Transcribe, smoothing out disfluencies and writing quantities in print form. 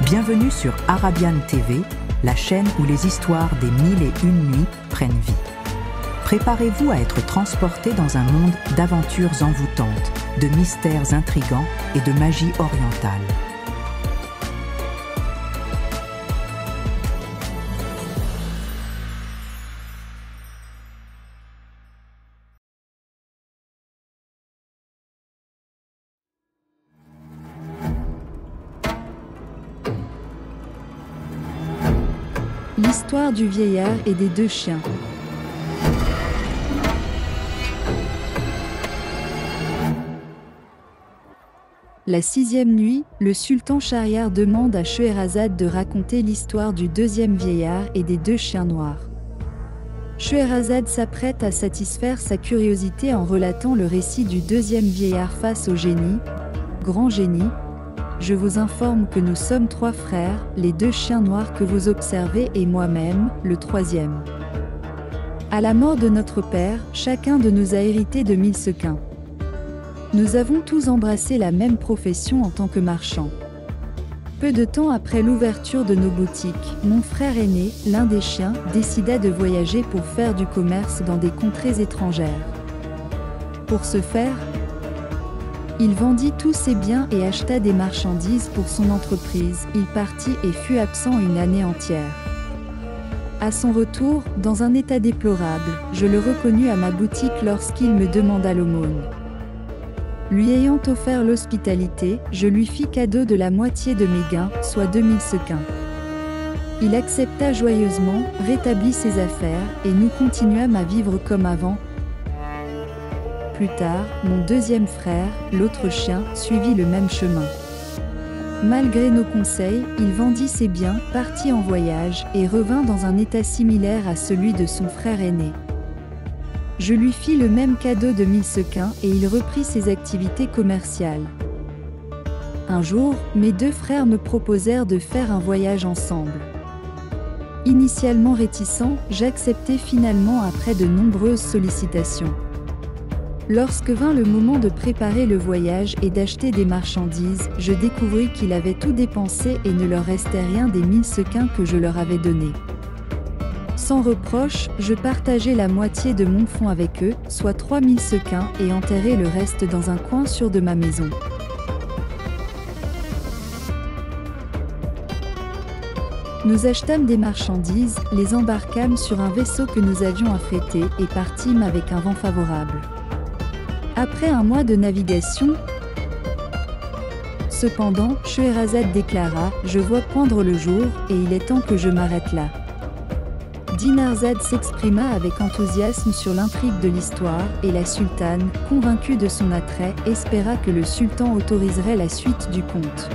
Bienvenue sur Arabian TV, la chaîne où les histoires des 1001 nuits prennent vie. Préparez-vous à être transporté dans un monde d'aventures envoûtantes, de mystères intrigants et de magie orientale. L'histoire du vieillard et des deux chiens. La 6e nuit, le sultan Shahriar demande à Scheherazade de raconter l'histoire du deuxième vieillard et des deux chiens noirs. Scheherazade s'apprête à satisfaire sa curiosité en relatant le récit du deuxième vieillard face au génie. Grand génie, je vous informe que nous sommes 3 frères, les 2 chiens noirs que vous observez et moi-même, le 3e. À la mort de notre père, chacun de nous a hérité de 1000 sequins. Nous avons tous embrassé la même profession en tant que marchands. Peu de temps après l'ouverture de nos boutiques, mon frère aîné, l'un des chiens, décida de voyager pour faire du commerce dans des contrées étrangères. Pour ce faire, il vendit tous ses biens et acheta des marchandises pour son entreprise. Il partit et fut absent une année entière. À son retour, dans un état déplorable, je le reconnus à ma boutique lorsqu'il me demanda l'aumône. Lui ayant offert l'hospitalité, je lui fis cadeau de la moitié de mes gains, soit 2000 sequins. Il accepta joyeusement, rétablit ses affaires, et nous continuâmes à vivre comme avant. Plus tard, mon deuxième frère, l'autre chien, suivit le même chemin. Malgré nos conseils, il vendit ses biens, partit en voyage, et revint dans un état similaire à celui de son frère aîné. Je lui fis le même cadeau de 1000 sequins et il reprit ses activités commerciales. Un jour, mes 2 frères me proposèrent de faire un voyage ensemble. Initialement réticent, j'acceptai finalement après de nombreuses sollicitations. Lorsque vint le moment de préparer le voyage et d'acheter des marchandises, je découvris qu'il avait tout dépensé et ne leur restait rien des 1000 sequins que je leur avais donnés. Sans reproche, je partageai la moitié de mon fonds avec eux, soit 3000 sequins, et enterrai le reste dans un coin sûr de ma maison. Nous achetâmes des marchandises, les embarquâmes sur un vaisseau que nous avions affrété et partîmes avec un vent favorable. Après un mois de navigation, cependant, Scheherazade déclara « Je vois poindre le jour, et il est temps que je m'arrête là ». Dinarzade s'exprima avec enthousiasme sur l'intrigue de l'histoire, et la sultane, convaincue de son attrait, espéra que le sultan autoriserait la suite du conte.